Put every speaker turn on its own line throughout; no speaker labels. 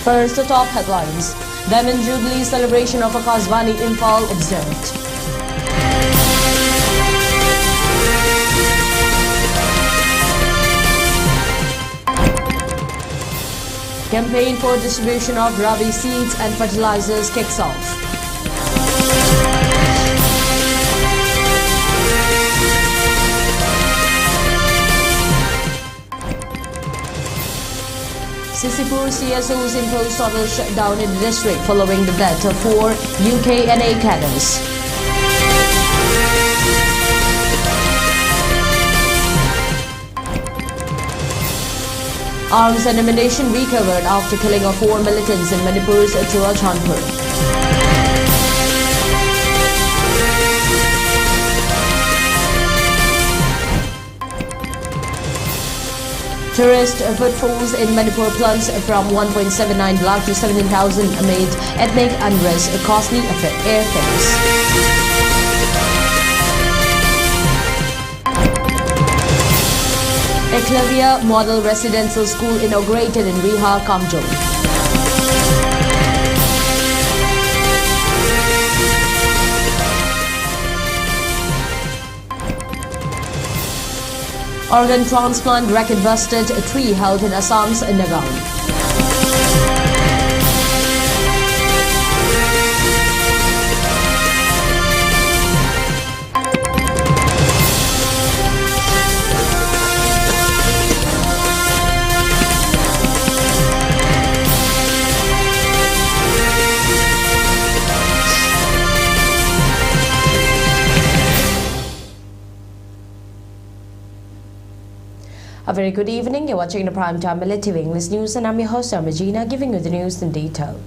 First, the top headlines. Diamond Jubilee celebration of Akashvani Imphal observed. Campaign for distribution of Rabi seeds and fertilizers kicks off. Sisipur CSOs impose total shutdown in the district following the death of 4 UKNA cadres. Arms and ammunition recovered after killing of 4 militants in Manipur's Ragina. Tourist footfalls in Manipur plunged from 1.79 lakh to 17,000 amid ethnic unrest, costly airfares. Eklavya Model Residential School inaugurated in Riha, Kamjong. Organ transplant record busted, 3 held in Assam's Nagaon. A very good evening. You're watching the Primetime ELITETV English News and I'm your host, Ragina, giving you the news in detail.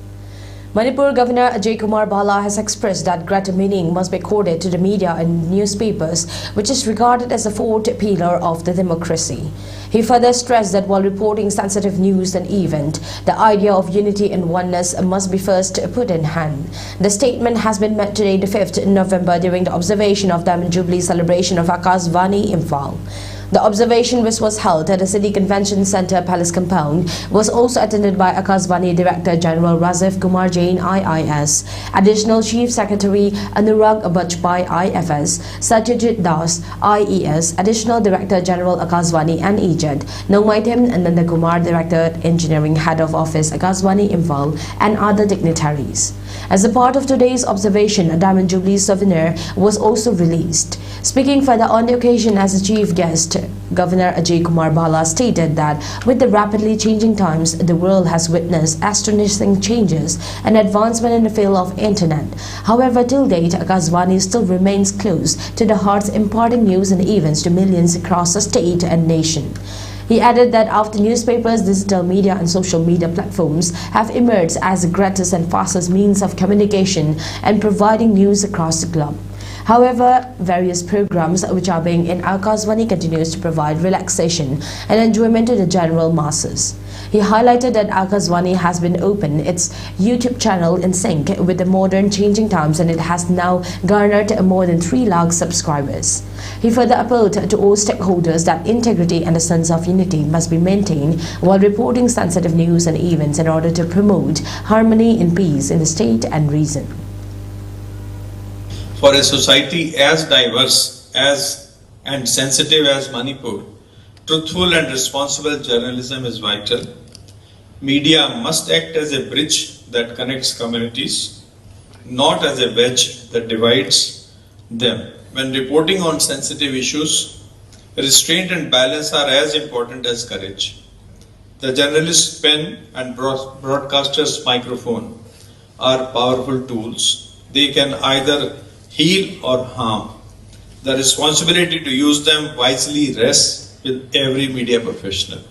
Manipur Governor Ajay Kumar Bala has expressed that greater meaning must be accorded to the media and newspapers, which is regarded as the fourth pillar of the democracy. He further stressed that while reporting sensitive news and event, the idea of unity and oneness must be first put in hand. The statement has been made today, the 5th November, during the observation of Diamond Jubilee celebration of Akashvani Imphal. The observation, which was held at the City Convention Centre Palace Compound, was also attended by Akashvani Director General Rajiv Kumar Jain IIS, Additional Chief Secretary Anurag Bajpai IFS, Satyajit Das IES, Additional Director General Akashvani and EJED, Nomaitem Nanda Kumar Director Engineering Head of Office Akashvani Imphal, and other dignitaries. As a part of today's observation, a Diamond Jubilee souvenir was also released. Speaking further on the occasion as a chief guest, Governor Ajay Kumar Bala stated that with the rapidly changing times, the world has witnessed astonishing changes and advancement in the field of internet. However, till date, Akashvani still remains close to the hearts, imparting news and events to millions across the state and nation. He added that after newspapers, digital media and social media platforms have emerged as the greatest and fastest means of communication and providing news across the globe. However, various programs which are being in Akashvani continues to provide relaxation and enjoyment to the general masses. He highlighted that Akashvani has been opened its YouTube channel in sync with the modern changing times and it has now garnered more than 3 lakh subscribers. He further appealed to all stakeholders that integrity and a sense of unity must be maintained while reporting sensitive news and events in order to promote harmony and peace in the state and region.
For a society as diverse and sensitive as Manipur, truthful and responsible journalism is vital. Media must act as a bridge that connects communities, not as a wedge that divides them. When reporting on sensitive issues, restraint and balance are as important as courage. The journalist's pen and broadcaster's microphone are powerful tools. They can either heal or harm. The responsibility to use them wisely rests with every media professional.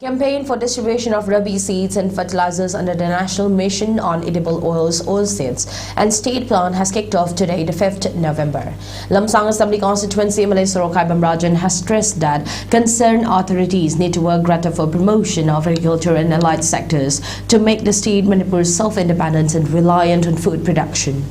Campaign for distribution of Rabi seeds and fertilizers under the National Mission on Edible Oils, Oilseeds and State Plan has kicked off today, the 5th November. Lamsang Assembly Constituency MLA Sorokai Bamrajan has stressed that concerned authorities need to work greater for promotion of agriculture and allied sectors to make the state Manipur self-independent and reliant on food production.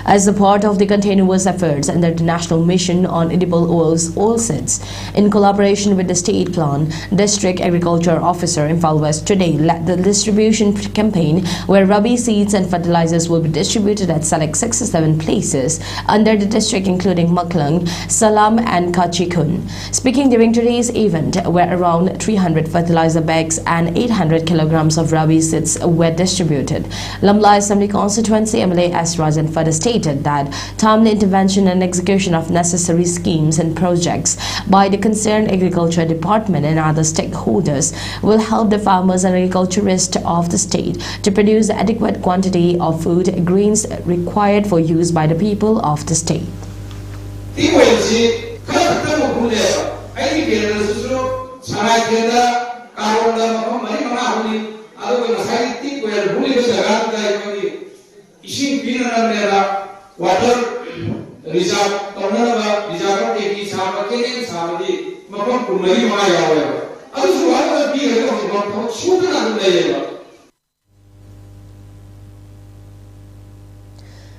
As a part of the continuous efforts under the National Mission on Edible Oils, Oilseeds, in collaboration with the State Plan, District Agriculture Agriculture Officer Imphal West today led the distribution campaign where rabi seeds and fertilizers will be distributed at select 67 places under the district, including Maklang, Salam and Kachikun. Speaking during today's event, where around 300 fertilizer bags and 800 kilograms of rabi seeds were distributed, Lamla Assembly Constituency MLA S. Rajan further stated that timely intervention and execution of necessary schemes and projects by the concerned Agriculture Department and other stakeholders will help the farmers and agriculturists of the state to produce the adequate quantity of food grains required for use by the people of the state.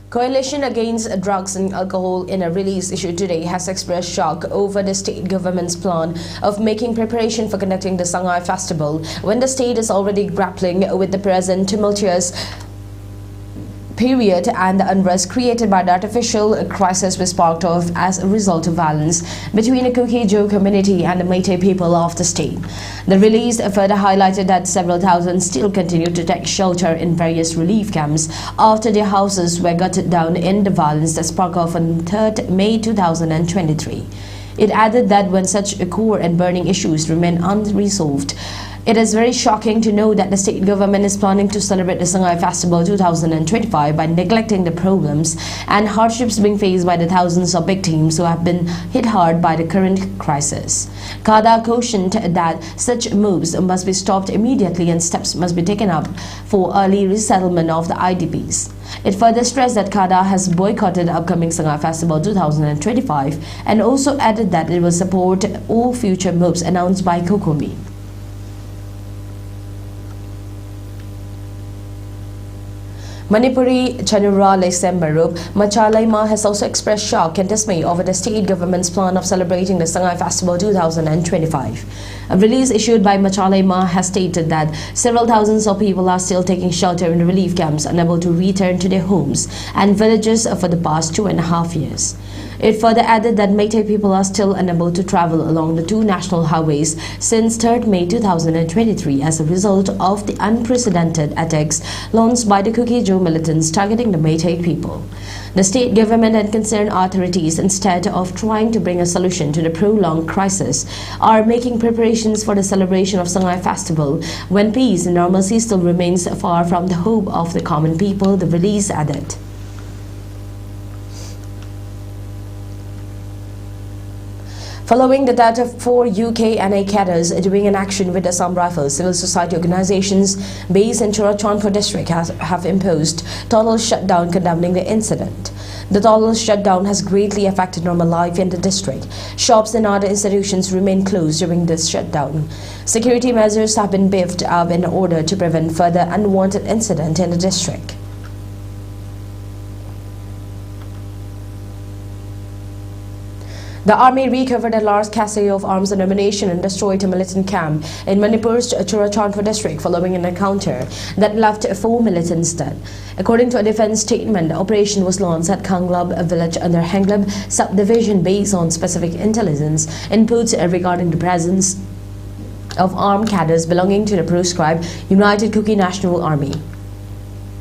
Coalition Against Drugs and Alcohol, in a release issued today, has expressed shock over the state government's plan of making preparation for conducting the Sangai Festival when the state is already grappling with the present tumultuous period and the unrest created by the artificial crisis was sparked off as a result of violence between the Kuki-Jo community and the Meitei people of the state. The release further highlighted that several thousand still continue to take shelter in various relief camps after their houses were gutted down in the violence that sparked off on 3rd May 2023. It added that when such core and burning issues remain unresolved, it is very shocking to know that the state government is planning to celebrate the Sangai Festival 2025 by neglecting the problems and hardships being faced by the thousands of victims who have been hit hard by the current crisis. Kada cautioned that such moves must be stopped immediately and steps must be taken up for early resettlement of the IDPs. It further stressed that Kada has boycotted the upcoming Sangai Festival 2025 and also added that it will support all future moves announced by Kokomi. Manipuri Chanura Lesembarup Machalaima has also expressed shock and dismay over the state government's plan of celebrating the Sangai Festival 2025. A release issued by Machalaima has stated that several thousands of people are still taking shelter in the relief camps, unable to return to their homes and villages for the past 2.5 years. It further added that Meitei people are still unable to travel along the two national highways since 3rd May 2023 as a result of the unprecedented attacks launched by the Kuki-Jo militants targeting the Meitei people. The state government and concerned authorities, instead of trying to bring a solution to the prolonged crisis, are making preparations for the celebration of Sangai Festival when peace and normalcy still remains far from the hope of the common people, the release added. Following the death of 4 UK-NA cadres during an action with Assam Rifles, civil society organizations based in Churachandpur district have imposed total shutdown condemning the incident. The total shutdown has greatly affected normal life in the district. Shops and other institutions remain closed during this shutdown. Security measures have been beefed up in order to prevent further unwanted incident in the district. The army recovered a large cache of arms and ammunition and destroyed a militant camp in Manipur's Churachandpur district following an encounter that left 4 militants dead. According to a defense statement, the operation was launched at Kanglab, a village under Henglab subdivision based on specific intelligence inputs regarding the presence of armed cadres belonging to the proscribed United Kuki National Army.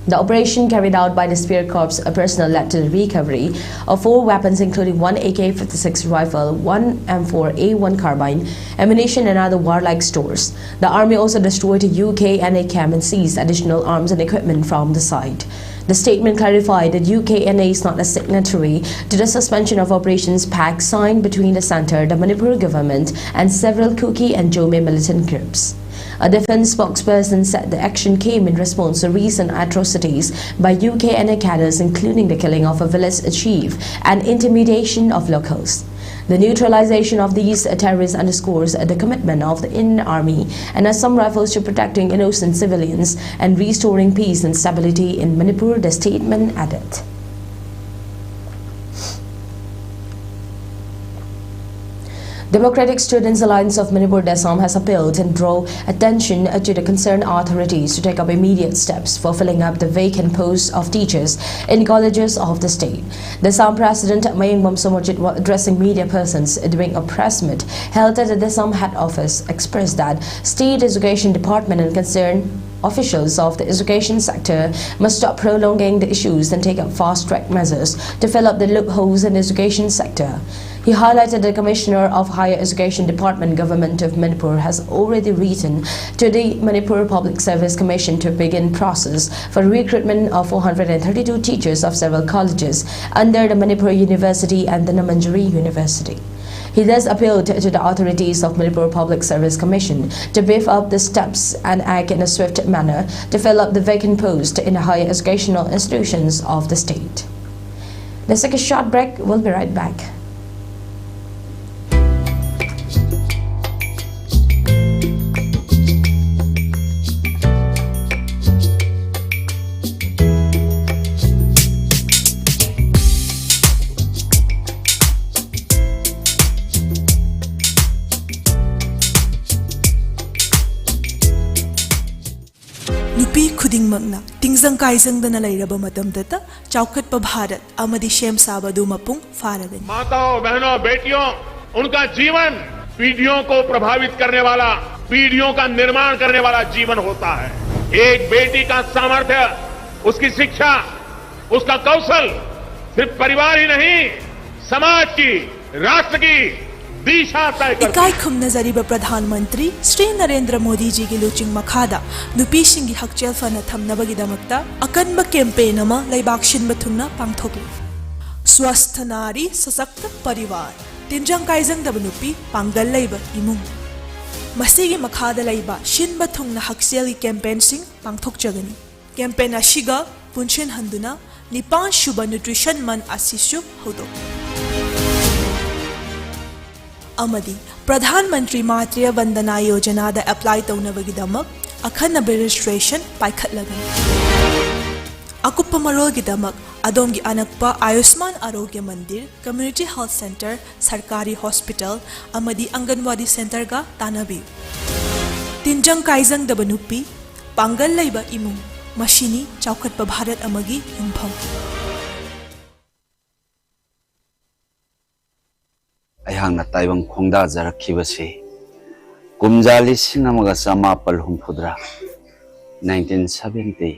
The operation carried out by the Spear Corps personnel led to the recovery of 4 weapons including 1 AK-56 rifle, 1 M4A1 carbine, ammunition and other warlike stores. The army also destroyed a UK-NA camp and seized additional arms and equipment from the site. The statement clarified that UK-NA is not a signatory to the suspension of operations pact signed between the centre, the Manipur government and several Kuki and Jome militant groups. A defense spokesperson said the action came in response to recent atrocities by UK-NA cadres, including the killing of a village chief and intimidation of locals. The neutralization of these terrorists underscores the commitment of the Indian Army and Assam Rifles to protecting innocent civilians and restoring peace and stability in Manipur, the statement added. Democratic Students Alliance of Manipur Desam has appealed and draw attention to the concerned authorities to take up immediate steps for filling up the vacant posts of teachers in colleges of the state. Desam President Maying Mamsomojit, while addressing media persons during a press meet held at the Desam head office, expressed that State Education Department and concerned officials of the education sector must stop prolonging the issues and take up fast-track measures to fill up the loopholes in the education sector. He highlighted the Commissioner of Higher Education Department Government of Manipur has already written to the Manipur Public Service Commission to begin process for recruitment of 432 teachers of several colleges under the Manipur University and the Namanjari University. He thus appealed to the authorities of Manipur Public Service Commission to beef up the steps and act in a swift manner to fill up the vacant posts in the higher educational institutions of the state. Let's take a short break. We'll be right back.
Nupi khuding magna tingzang kaizang dana lairaba matamdata chaukat pa Bharat amadi shem sabadu mapung faragani.
माताओं बहनों बेटियों उनका जीवन पीढ़ियों को प्रभावित करने वाला पीढ़ियों का निर्माण करने वाला जीवन होता है। एक बेटी का सामर्थ्य उसकी शिक्षा उसका कौशल सिर्फ परिवार ही नहीं समाज की राष्ट्र की
इकाई खुमना जरीब प्रधानमंत्री श्री नरेंद्र मोदी जी की लुचिंग मखादा नुपी सिंगी हकचेल फना थमनबगी दमकता अकनब कैंपेन अमा लैबाक शिनब थुंगना पांगथोकले स्वस्थ नारी सशक्त परिवार तिंजंग काइजंग दब नुपी पांगल लैब इमुंग मसीगी मखादा लैबा शिनब थुंगना हकचेल कैंपेन सिंग पांगथोकजगनी कैंपेन अशिगा पुंशन हंदुना निपान शुभ न्यूट्रिशन मन असिसु होदो अमदी प्रधानमंत्री मातृ वंदना योजना दा अप्लाई तौनबगिदमक अखन्नब रजिस्ट्रेशन पाइखतलगनी अकुप्प मरोगिदमक अदोमगी अनक्पा आयुष्मान आरोग्य मंदिर कम्युनिटी हेल्थ सेंटर सरकारी हॉस्पिटल अमदी अंगनवाड़ी सेंटर गा तानबी तिंजंग काइजंग दब नुपी पांगल लैब इमुंग मशीनी चौखटप भारत अमगी युमफम
अयहांगना ताइबंग खोंगदा जरखिबसे कुमजाली सिंगमगा समापल हुमफुद्रा 1970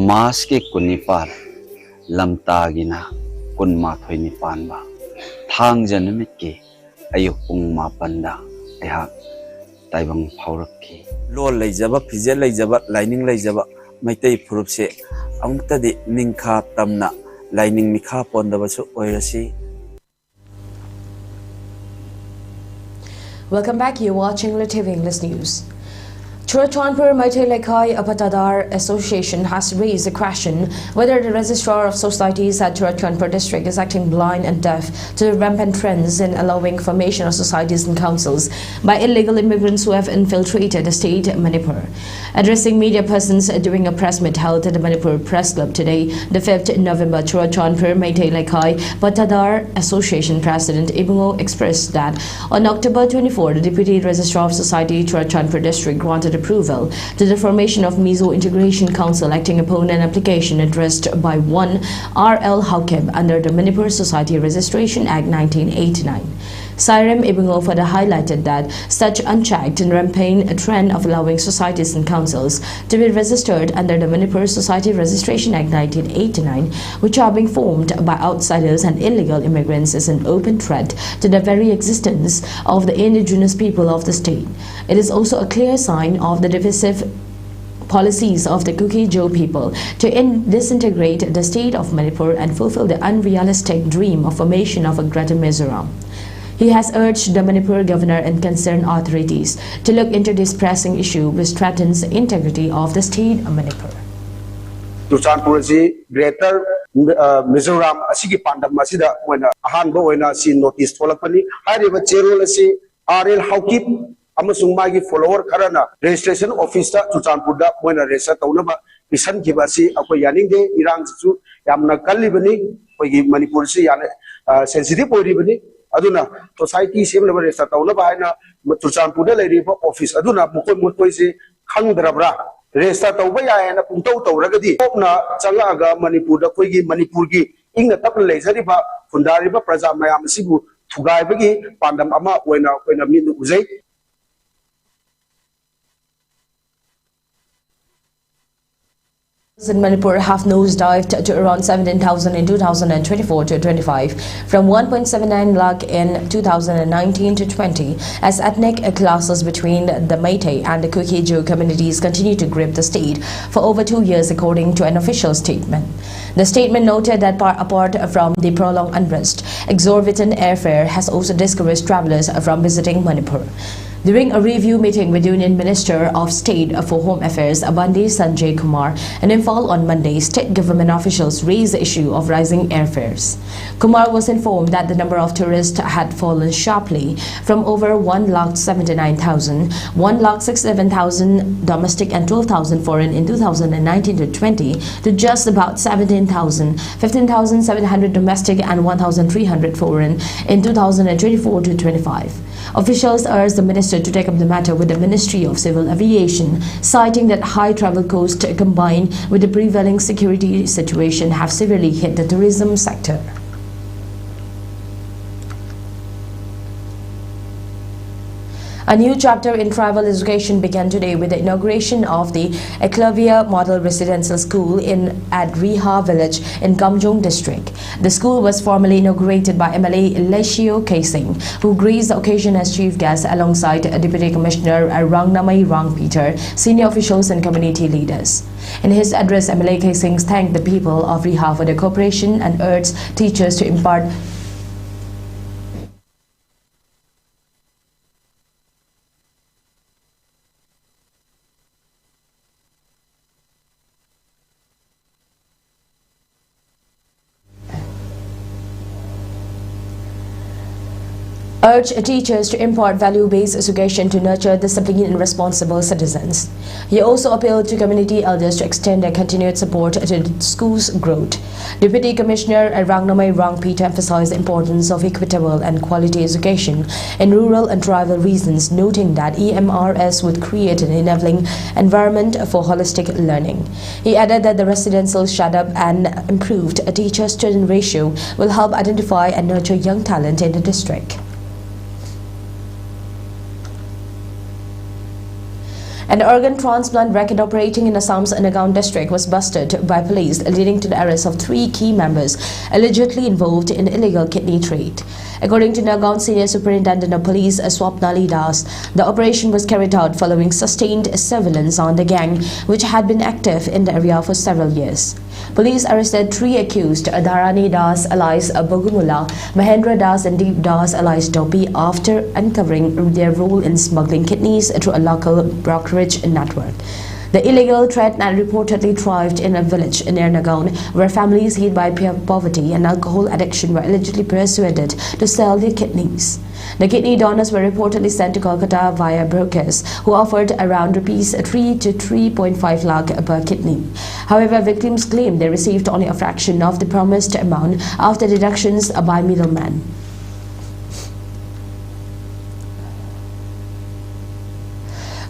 मास के कुनिपाल लमतागिना कुनमाथोय निपानबा थांग जनमित के अयुक पुंग मापनदा अयहा ताइबंग फावरखि लोल लैजबा फिजे लैजबा लाइनिंग लैजबा मैतै फुरुपसे अमुक्तदि निंखा तमना लाइनिंग मिखा पोंदबसु ओइरसी.
Welcome back. You're watching ELITETV English News. Churachandpur Maitai Lekhai Apatadar Association has raised the question whether the Registrar of Societies at Churachandpur district is acting blind and deaf to the rampant trends in allowing formation of societies and councils by illegal immigrants who have infiltrated the state Manipur. Addressing media persons during a press meet held at the Manipur Press Club today, the 5th November, Churachandpur Maitai Lekhai Apatadar Association President Ibungo expressed that on October 24, the Deputy Registrar of Society Churachandpur district granted approval to the formation of Mizo Integration Council acting upon an application addressed by one R.L. Haukeb under the Manipur Society Registration Act 1989. Sirem Ibungo further highlighted that such unchecked and rampant trend of allowing societies and councils to be registered under the Manipur Society Registration Act 1989, which are being formed by outsiders and illegal immigrants, is an open threat to the very existence of the indigenous people of the state. It is also a clear sign of the divisive policies of the Kuki Jo people to disintegrate the state of Manipur and fulfill the unrealistic dream of formation of a Greater Mizoram. He has urged the Manipur governor and concerned authorities to look into this pressing issue which threatens the integrity of the state of Manipur.
Churachandpur Greater Mizoram asigi pandam asida moina ahanba oina si notice tholakpani hariba cherol asi RL Haukip amasung magi follower kharana registration office ta Churachandpur da moina register taunaba mission kibasi akoi yaningde irang su yamna kallibani koigi Manipur si yana sensitive oribani aduna society sem na register tawna ba na Churachandpur da lei ba office aduna mukoi si khangdrabra register tawba ya na pungtau tawragadi na changa ga Manipur da koi gi Manipur gi ingna tap lei jari ba fundari ba praja mayam sibu thugai ba gi pandam ama oina min uzai
in Manipur have nosedived to around 17,000 in 2024 to 25, from 1.79 lakh in 2019 to 20, as ethnic clashes between the Meitei and the Kuki-Jew communities continue to grip the state for over 2 years, according to an official statement. The statement noted that apart from the prolonged unrest, exorbitant airfare has also discouraged travelers from visiting Manipur. During a review meeting with Union Minister of State for Home Affairs Abandi Sanjay Kumar in Imphal on Monday, state government officials raised the issue of rising airfares. Kumar was informed that the number of tourists had fallen sharply from over 1,79,000, 1,67,000 domestic and 12,000 foreign in 2019 to 20 to just about 17,000, 15,700 domestic and 1,300 foreign in 2024 to 25. Officials urged the minister to take up the matter with the Ministry of Civil Aviation, citing that high travel costs combined with the prevailing security situation have severely hit the tourism sector. A new chapter in tribal education began today with the inauguration of the Eklavya Model Residential School at Riha village in Kamjong district. The school was formally inaugurated by MLA Leshio Kasing, who graced the occasion as chief guest alongside Deputy Commissioner Rang Peter, senior officials and community leaders. In his address, MLA Kasing thanked the people of Riha for their cooperation and urged teachers to impart teachers to impart value-based education to nurture disciplined and responsible citizens. He also appealed to community elders to extend their continued support to the school's growth. Deputy Commissioner Rang Peter emphasized the importance of equitable and quality education in rural and tribal regions, noting that EMRS would create an enabling environment for holistic learning. He added that the residential shut-up and improved teacher-student ratio will help identify and nurture young talent in the district. An organ transplant racket operating in Assam's Nagaon district was busted by police, leading to the arrest of 3 key members allegedly involved in illegal kidney trade. According to Nagaon Senior Superintendent of Police Swapnali Das, the operation was carried out following sustained surveillance on the gang, which had been active in the area for several years. Police arrested 3 accused, Dharani Das alias Bogumula, Mahendra Das and Deep Das alias Dopi, after uncovering their role in smuggling kidneys through a local brokerage network. The illegal trade reportedly thrived in a village near Nagaon, where families hit by poverty and alcohol addiction were allegedly persuaded to sell their kidneys. The kidney donors were reportedly sent to Kolkata via brokers, who offered around rupees 3 to 3.5 lakh per kidney. However, victims claimed they received only a fraction of the promised amount after deductions by middlemen.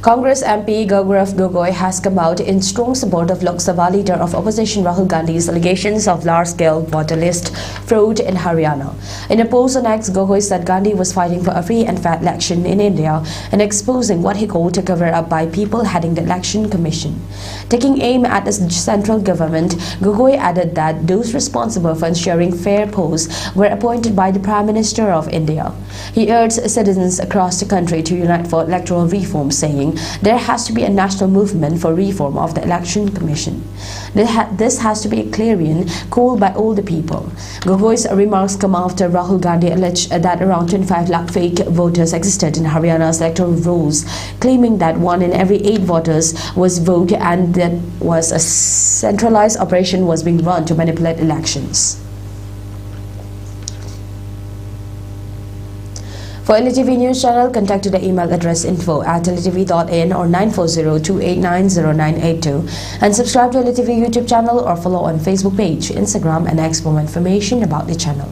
Congress MP Gaurav Gogoi has come out in strong support of Lok Sabha leader of opposition Rahul Gandhi's allegations of large-scale voter list fraud in Haryana. In a post on X, Gogoi said Gandhi was fighting for a free and fair election in India and exposing what he called a cover-up by people heading the election commission. Taking aim at the central government, Gogoi added that those responsible for ensuring fair polls were appointed by the Prime Minister of India. He urged citizens across the country to unite for electoral reform, saying there has to be a national movement for reform of the Election Commission. This has to be a clarion call by all the people. Gogoi's remarks come after Rahul Gandhi alleged that around 25 lakh fake voters existed in Haryana's electoral rolls, claiming that 1 in every 8 voters was vogue and that was a centralized operation was being run to manipulate elections. For ELITETV News Channel, contact to the email address info@elitv.in or 940-289-0982 and subscribe to ELITETV YouTube channel or follow on Facebook page, Instagram and X for more information about the channel.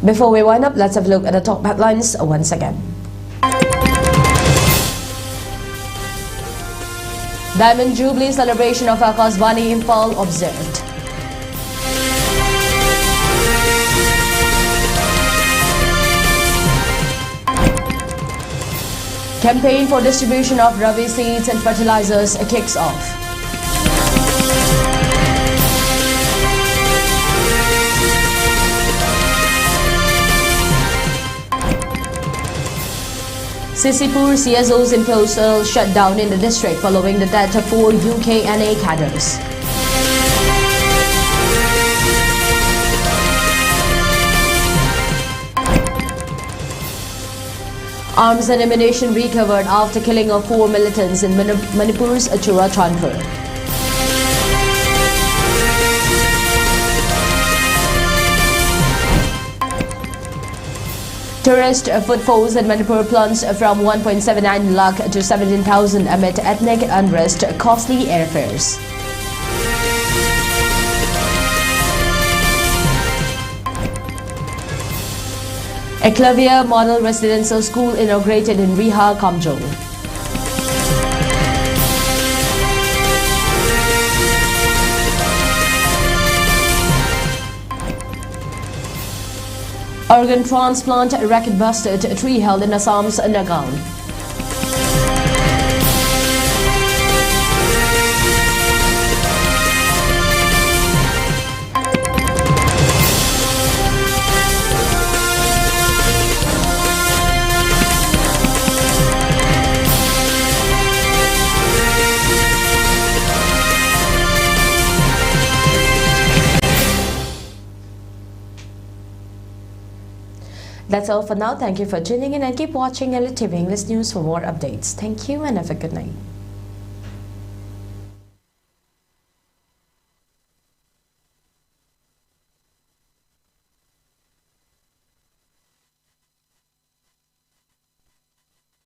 Before we wind up, let's have a look at the top headlines once again. Diamond Jubilee celebration of Akasvani Impal observed. Campaign for distribution of Rabi seeds and fertilizers kicks off. Sisipur CSOs impose a shutdown in the district following the death of 4 UKNA cadres. Arms and ammunition recovered after killing of 4 militants in Manipur's Achura Transfer. Tourist footfalls in Manipur plunged from 1.79 lakh to 17,000 amid ethnic unrest, costly airfares. Eklavya Model Residential School inaugurated in Riha, Kamjong. Organ transplant record busted, tree held in Assam's Nagaon. That's all for now. Thank you for tuning in and keep watching ELITETV English News for more updates. Thank you and have a good night.